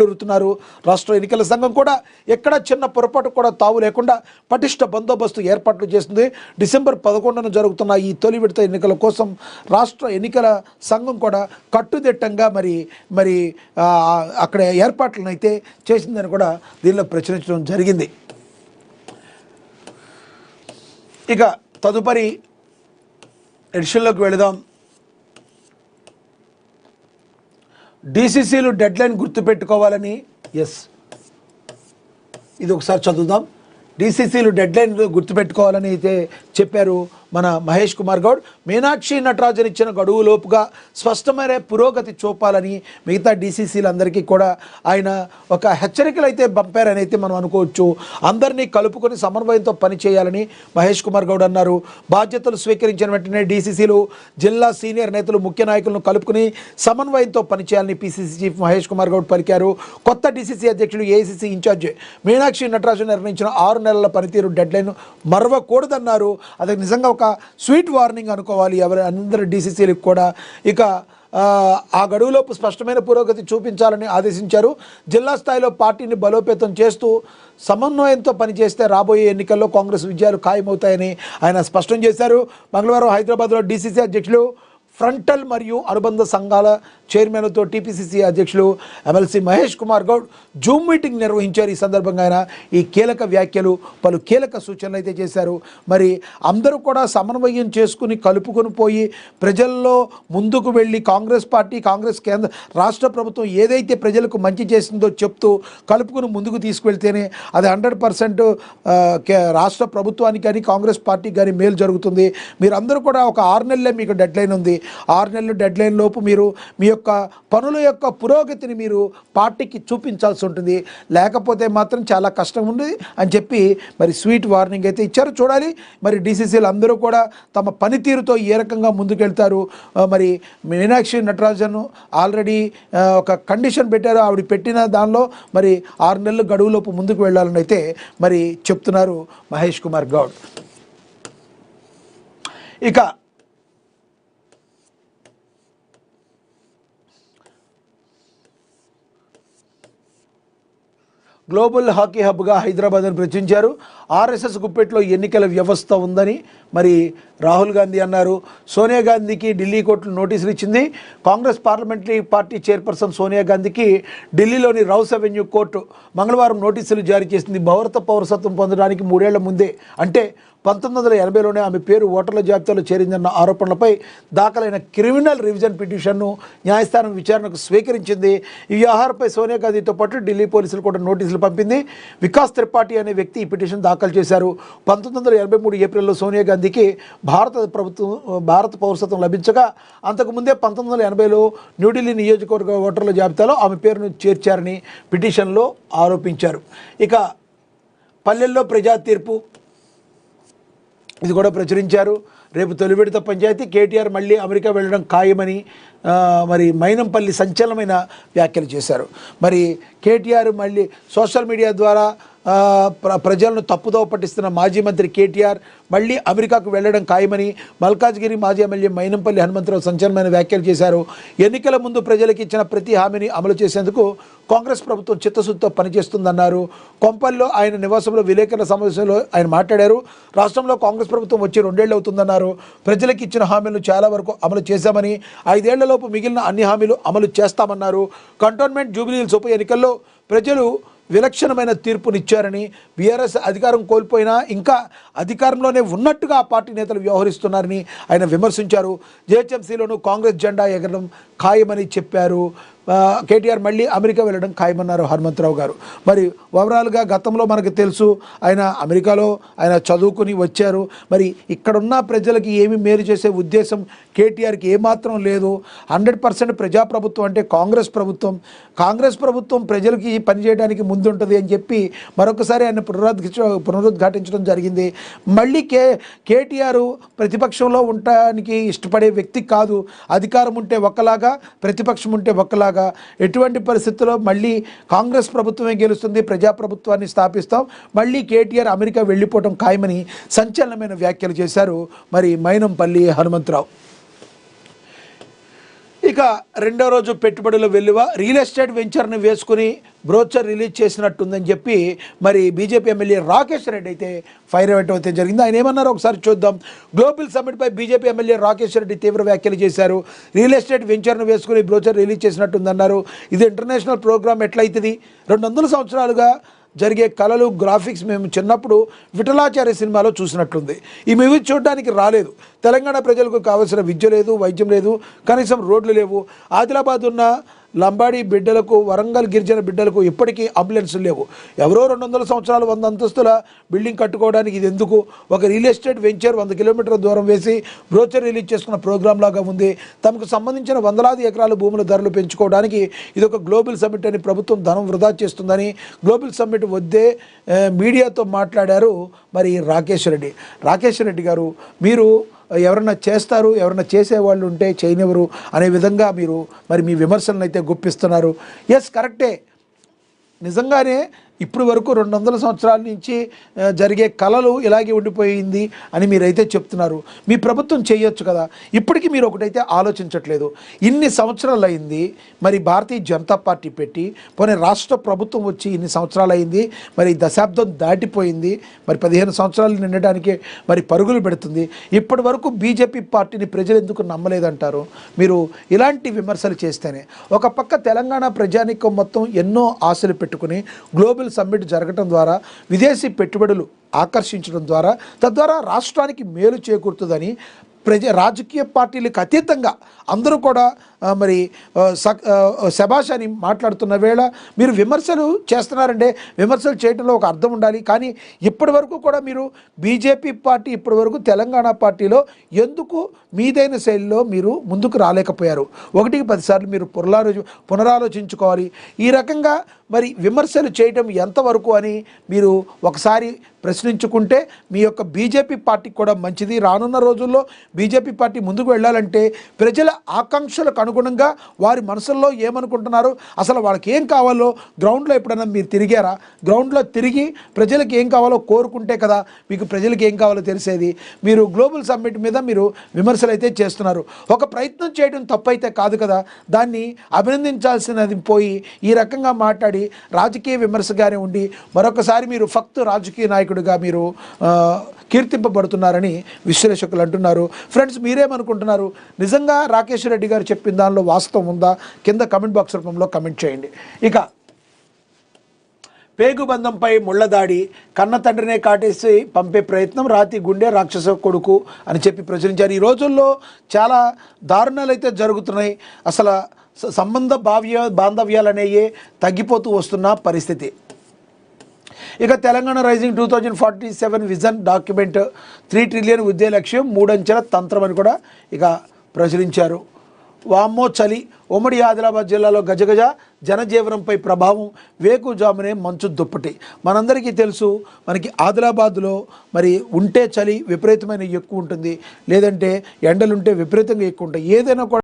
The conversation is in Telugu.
జరుగుతున్నారు. రాష్ట్ర ఎన్నికల సంఘం కూడా ఎక్కడ చిన్న పొరపాటు కూడా తావు లేకుండా పటిష్ట బందోబస్తు ఏర్పాట్లు చేస్తుంది. డిసెంబర్ 11న జరుగుతున్న ఈ తొలి విడత ఎన్నికల కోసం రాష్ట్ర ఎన్నికల సంఘం కూడా కట్టుదిట్టంగా మరి అక్కడ ఏర్పాట్లను అయితే చేసిందని కూడా దీనిలో ప్రచురించడం జరిగింది. ఇక తదుపరి ఎడిషన్లోకి వెళదాం. డీసీసీలు డెడ్లైన్ గుర్తుపెట్టుకోవాలని ఇది ఒకసారి చదువుదాం. డీసీసీలు డెడ్లైన్ గుర్తుపెట్టుకోవాలని అయితే చెప్పారు మన మహేష్ కుమార్ గౌడ్. మీనాక్షి నటరాజన్ ఇచ్చిన గడువు లోపుగా స్పష్టమైన పురోగతి చూపాలని మిగతా డీసీసీలందరికీ కూడా ఆయన ఒక హెచ్చరికలు అయితే పంపారని అయితే మనం అనుకోవచ్చు. అందరినీ కలుపుకొని సమన్వయంతో పనిచేయాలని మహేష్ కుమార్ గౌడ్ అన్నారు. బాధ్యతలు స్వీకరించిన వెంటనే డీసీసీలు జిల్లా సీనియర్ నేతలు ముఖ్య నాయకులను కలుపుకొని సమన్వయంతో పనిచేయాలని పీసీసీ చీఫ్ మహేష్ కుమార్ గౌడ్ పలికారు. కొత్త డీసీసీ అధ్యక్షుడు ఏఐసీసీ ఇన్ఛార్జ్ మీనాక్షి నటరాజన్ నిర్ణయించిన 6 నెలల పనితీరు డెడ్లైన్ మరవకూడదన్నారు. అది నిజంగా ఒక స్వీట్ వార్నింగ్ అనుకోవాలి అందరి డీసీసీలకు కూడా. ఇక ఆ గడువులోపు స్పష్టమైన పురోగతి చూపించాలని ఆదేశించారు. జిల్లా స్థాయిలో పార్టీని బలోపేతం చేస్తూ సమన్వయంతో పనిచేస్తే రాబోయే ఎన్నికల్లో కాంగ్రెస్ విజయాలు ఖాయమవుతాయని ఆయన స్పష్టం చేశారు. మంగళవారం హైదరాబాద్లో డీసీసీ అధ్యక్షులు ఫ్రంటల్ మరియు అనుబంధ సంఘాల చైర్మన్లతో టీపీసీసీ అధ్యక్షులు MLC Mahesh Kumar Goud Zoom meeting నిర్వహించారు. ఈ సందర్భంగా ఆయన ఈ కీలక వ్యాఖ్యలు పలు కీలక సూచనలు అయితే చేశారు. మరి అందరూ కూడా సమన్వయం చేసుకుని కలుపుకొని పోయి ప్రజల్లో ముందుకు వెళ్ళి కాంగ్రెస్ పార్టీ కాంగ్రెస్ కేంద్ర రాష్ట్ర ప్రభుత్వం ఏదైతే ప్రజలకు మంచి చేసిందో చెప్తూ కలుపుకుని ముందుకు తీసుకువెళ్తేనే అది 100% రాష్ట్ర ప్రభుత్వానికి కానీ కాంగ్రెస్ పార్టీకి కానీ మేలు జరుగుతుంది. మీరందరూ కూడా ఒక 6 నెలలే మీకు డెడ్లైన్ ఉంది. 6 నెలలు డెడ్లైన్ లోపు మీరు మీ యొక్క పనుల యొక్క పురోగతిని మీరు పార్టీకి చూపించాల్సి ఉంటుంది. లేకపోతే మాత్రం చాలా కష్టం ఉంది అని చెప్పి మరి స్వీట్ వార్నింగ్ అయితే ఇచ్చారు. చూడాలి మరి డీసీసీలు అందరూ కూడా తమ పనితీరుతో ఏ రకంగా ముందుకెళ్తారు. మరి మీనాక్షి నటరాజన్ ఆల్రెడీ ఒక కండిషన్ పెట్టారు. ఆవిడ పెట్టిన దానిలో మరి 6 నెలలు గడువులోపు ముందుకు వెళ్ళాలని అయితే మరి చెప్తున్నారు మహేష్ కుమార్ గౌడ్. ఇక గ్లోబల్ హాకీ హబ్గా హైదరాబాద్ను ప్రచురించారు. ఆర్ఎస్ఎస్ గుప్పెట్లో ఎన్నికల వ్యవస్థ ఉందని మరి రాహుల్ గాంధీ అన్నారు. సోనియా గాంధీకి ఢిల్లీ కోర్టు నోటీసులు ఇచ్చింది. Congress parliamentary party chairperson Sonia గాంధీకి ఢిల్లీలోని రౌస్ అవెన్యూ కోర్టు మంగళవారం నోటీసులు జారీ చేసింది. భారత పౌరసత్వం పొందడానికి 3 ఏళ్ల ముందే అంటే 1980లోనే ఆమె పేరు ఓటర్ల జాబితాలో చేరిందన్న ఆరోపణలపై దాఖలైన క్రిమినల్ రివిజన్ పిటిషన్ను న్యాయస్థానం విచారణకు స్వీకరించింది. ఈ వ్యవహారంపై సోనియా గాంధీతో పాటు ఢిల్లీ పోలీసులు కూడా నోటీసులు పంపింది. వికాస్ త్రిపాఠి అనే వ్యక్తి ఈ పిటిషన్ దాఖలు చేశారు. 1983 ఏప్రిల్లో సోనియా గాంధీకి భారత పౌరసత్వం లభించగా అంతకుముందే 1980లో న్యూఢిల్లీ నియోజకవర్గ ఓటర్ల జాబితాలో ఆమె పేరును చేర్చారని పిటిషన్లో ఆరోపించారు. ఇక పల్లెల్లో ప్రజా తీర్పు ఇది కూడా ప్రచురించారు. రేపు తొలి విడత పంచాయతీ కేటీఆర్ మళ్ళీ అమెరికా వెళ్ళడం ఖాయమని మరి మైనంపల్లి సంచలనమైన వ్యాఖ్యలు చేశారు. మరి కేటీఆర్ మళ్ళీ సోషల్ మీడియా ద్వారా ప్రజలను తప్పుదోవ పట్టిస్తున్న మాజీ మంత్రి కేటీఆర్ మళ్ళీ అమెరికాకు వెళ్లడం ఖాయమని మల్కాజ్గిరి మాజీ ఎమ్మెల్యే మైనంపల్లి హనుమంతరావు సంచలనమైన వ్యాఖ్యలు చేశారు. ఎన్నికల ముందు ప్రజలకు ఇచ్చిన ప్రతి హామీని అమలు చేసేందుకు కాంగ్రెస్ ప్రభుత్వం చిత్తశుద్ధితో పనిచేస్తుందన్నారు. కొంపల్లో ఆయన నివాసంలో విలేకరుల సమావేశంలో ఆయన మాట్లాడారు. రాష్ట్రంలో కాంగ్రెస్ ప్రభుత్వం వచ్చి 2 ఏళ్లు అవుతుందన్నారు. ప్రజలకు ఇచ్చిన హామీలను చాలా వరకు అమలు చేశామని 5 ఏళ్లలోపు మిగిలిన అన్ని హామీలు అమలు చేస్తామన్నారు. కంటోన్మెంట్ జూబ్లీహిల్స్ ఉప ఎన్నికల్లో ప్రజలు విలక్షణమైన తీర్పునిచ్చారని, బీఆర్ఎస్ అధికారం కోల్పోయినా ఇంకా అధికారంలోనే ఉన్నట్టుగా ఆ పార్టీ నేతలు వ్యవహరిస్తున్నారని ఆయన విమర్శించారు. జేహెచ్ఎంసీలోనూ కాంగ్రెస్ జెండా ఎగరడం ఖాయమని చెప్పారు. కేటీఆర్ మళ్ళీ అమెరికా వెళ్ళడం ఖాయమన్నారు హనుమంతరావు గారు. మరి ఓవరాల్గా గతంలో మనకు తెలుసు ఆయన అమెరికాలో ఆయన చదువుకుని వచ్చారు. మరి ఇక్కడున్న ప్రజలకి ఏమి మేలు చేసే ఉద్దేశం కేటీఆర్కి ఏమాత్రం లేదు. 100% ప్రజాప్రభుత్వం అంటే కాంగ్రెస్ ప్రభుత్వం. కాంగ్రెస్ ప్రభుత్వం ప్రజలకి పనిచేయడానికి ముందుంటుంది అని చెప్పి మరొకసారి ఆయన పునరుద్ఘాటించడం జరిగింది. మళ్ళీ కేటీఆర్ ప్రతిపక్షంలో ఉండడానికి ఇష్టపడే వ్యక్తి కాదు. అధికారం ఉంటే ఒకలాగా, ప్రతిపక్షం ఉంటే ఒకలాగా. ఎటువంటి పరిస్థితుల్లో మళ్ళీ కాంగ్రెస్ ప్రభుత్వమే గెలుస్తుంది, ప్రజాప్రభుత్వాన్ని స్థాపిస్తాం, మళ్ళీ కేటీఆర్ అమెరికా వెళ్ళిపోవడం ఖాయమని సంచలనమైన వ్యాఖ్యలు చేశారు మరి మైనంపల్లి హనుమంతరావు. ఇక రెండో రోజు పెట్టుబడుల వెల్లువ రియల్ ఎస్టేట్ వెంచర్ని వేసుకుని బ్రోచర్ రిలీజ్ చేసినట్టుందని చెప్పి మరి బీజేపీ ఎమ్మెల్యే రాకేష్ రెడ్డి అయితే ఫైర్ అవ్వటం అయితే జరిగింది. ఆయన ఏమన్నారో ఒకసారి చూద్దాం. గ్లోబల్ సమ్మిట్పై బీజేపీ ఎమ్మెల్యే రాకేష్ రెడ్డి తీవ్ర వ్యాఖ్యలు చేశారు. రియల్ ఎస్టేట్ వెంచర్ను వేసుకుని బ్రోచర్ రిలీజ్ చేసినట్టుందన్నారు. ఇది ఇంటర్నేషనల్ ప్రోగ్రామ్ ఎట్లయితుంది? 200 సంవత్సరాలుగా జరిగే కళలు, గ్రాఫిక్స్ మేము చిన్నప్పుడు విఠలాచార్య సినిమాలో చూసినట్లుంది. ఈ మూవీ చూడడానికి రాలేదు. తెలంగాణ ప్రజలకు కావాల్సిన విద్య లేదు, వైద్యం లేదు, కనీసం రోడ్లు లేవు. ఆదిలాబాద్ ఉన్న లంబాడి బిడ్డలకు, వరంగల్ గిరిజన బిడ్డలకు ఇప్పటికీ అంబులెన్సులు లేవు. ఎవరో 200 సంవత్సరాలు 100 అంతస్తుల బిల్డింగ్ కట్టుకోవడానికి ఇది ఎందుకు? ఒక రియల్ ఎస్టేట్ వెంచర్ 100 కిలోమీటర్ల దూరం వేసి బ్రోచర్ రిలీజ్ చేసుకున్న ప్రోగ్రామ్ లాగా ఉంది. తమకు సంబంధించిన వందలాది ఎకరాల భూముల ధరలు పెంచుకోవడానికి ఇది ఒక గ్లోబల్ సమ్మిట్ అని ప్రభుత్వం ధనం వృధా చేస్తుందని గ్లోబల్ సమ్మిట్ వద్దే మీడియాతో మాట్లాడారు మరి రాకేష్ రెడ్డి. రాకేష్ రెడ్డి గారు, మీరు ఎవరన్నా చేస్తారు, ఎవరన్నా చేసేవాళ్ళు ఉంటే చేయనివ్వరు అనే విధంగా మీరు మరి మీ విమర్శలను అయితే గుప్పిస్తున్నారు. ఎస్, కరెక్టే. నిజంగానే ఇప్పుడు వరకు 200 సంవత్సరాల నుంచి జరిగే కళలు ఇలాగే ఉండిపోయింది అని మీరైతే చెప్తున్నారు. మీ ప్రభుత్వం చేయొచ్చు కదా. ఇప్పటికీ మీరు ఒకటైతే ఆలోచించట్లేదు. ఇన్ని సంవత్సరాలు అయింది మరి భారతీయ జనతా పార్టీ పెట్టి, పోనీ రాష్ట్ర ప్రభుత్వం వచ్చి ఇన్ని సంవత్సరాలు అయింది, మరి దశాబ్దం దాటిపోయింది, మరి 15 సంవత్సరాలు నిండడానికి మరి పరుగులు పెడుతుంది. ఇప్పటి వరకు బీజేపీ పార్టీని ప్రజలు ఎందుకు నమ్మలేదంటారు? మీరు ఇలాంటి విమర్శలు చేస్తేనే. ఒక పక్క తెలంగాణ ప్రజానీకం మొత్తం ఎన్నో ఆశలు పెట్టుకుని గ్లోబల్ సమ్మిట్ జరగడం ద్వారా విదేశీ పెట్టుబడులు ఆకర్షించడం ద్వారా తద్వారా రాష్ట్రానికి మేలు చేకూరుతుందని రాజకీయ పార్టీలకు అతీతంగా అందరూ కూడా మరి శభాష్ అని మాట్లాడుతున్న వేళ మీరు విమర్శలు చేస్తున్నారంటే విమర్శలు చేయడంలో ఒక అర్థం ఉండాలి. కానీ ఇప్పటి వరకు కూడా మీరు బీజేపీ పార్టీ ఇప్పటి వరకు తెలంగాణ పార్టీలో ఎందుకు మీదైన శైలిలో మీరు ముందుకు రాలేకపోయారు? 1కి 10 సార్లు మీరు పునరాలోచించుకోవాలి. ఈ రకంగా మరి విమర్శలు చేయడం ఎంతవరకు అని మీరు ఒకసారి ప్రశ్నించుకుంటే మీ యొక్క బీజేపీ పార్టీకి కూడా మంచిది. రానున్న రోజుల్లో బీజేపీ పార్టీ ముందుకు వెళ్ళాలంటే ప్రజల ఆకాంక్షలకు అనుగుణంగా వారి మనసుల్లో ఏమనుకుంటున్నారు, అసలు వాళ్ళకి ఏం కావాలో గ్రౌండ్లో ఎప్పుడైనా మీరు తిరిగారా? గ్రౌండ్లో తిరిగి ప్రజలకు ఏం కావాలో కోరుకుంటే కదా మీకు ప్రజలకు ఏం కావాలో తెలిసేది. మీరు గ్లోబల్ సమ్మిట్ మీద మీరు విమర్శలు అయితే చేస్తున్నారు. ఒక ప్రయత్నం చేయడం తప్పైతే కాదు కదా, దాన్ని అభినందించాల్సినది పోయి ఈ రకంగా మాట్లాడి రాజకీయ విమర్శగానే ఉండి మరొకసారి మీరు ఫక్త్ రాజకీయ నాయకుడిగా మీరు కీర్తింపబడుతున్నారని విశ్లేషకులు అంటున్నారు. ఫ్రెండ్స్, మీరేమనుకుంటున్నారు? నిజంగా రాకేష్ రెడ్డి గారు చెప్పిన దానిలో వాస్తవం ఉందా? కింద కమెంట్ బాక్స్ రూపంలో కమెంట్ చేయండి. ఇక పేగుబంధంపై ముళ్ళదాడి, కన్న తండ్రినే కాటేసి పంపే ప్రయత్నం, రాతి గుండె రాక్షస కొడుకు అని చెప్పి ప్రచురించారు. ఈ రోజుల్లో చాలా దారుణాలు అయితే జరుగుతున్నాయి. అసలు సంబంధ బాంధవ్యాలు అనేవి తగ్గిపోతూ వస్తున్న పరిస్థితి. ఇక Telangana rising 2047 vision document 3 trillion ఉద్దే లక్ష్యం 3 అంచెల తంత్రం అని కూడా ఇక ప్రచురించారు. వామ్మో చలి. ఉమ్మడి ఆదిలాబాద్ జిల్లాలో గజగజ జనజీవనంపై ప్రభావం, వేకుజామునే మంచు దుప్పటి. మనందరికీ తెలుసు, మనకి ఆదిలాబాద్లో మరి ఉంటే చలి విపరీతమైన ఎక్కువ ఉంటుంది, లేదంటే ఎండలుంటే విపరీతంగా ఎక్కువ ఉంటాయి. ఏదైనా కూడా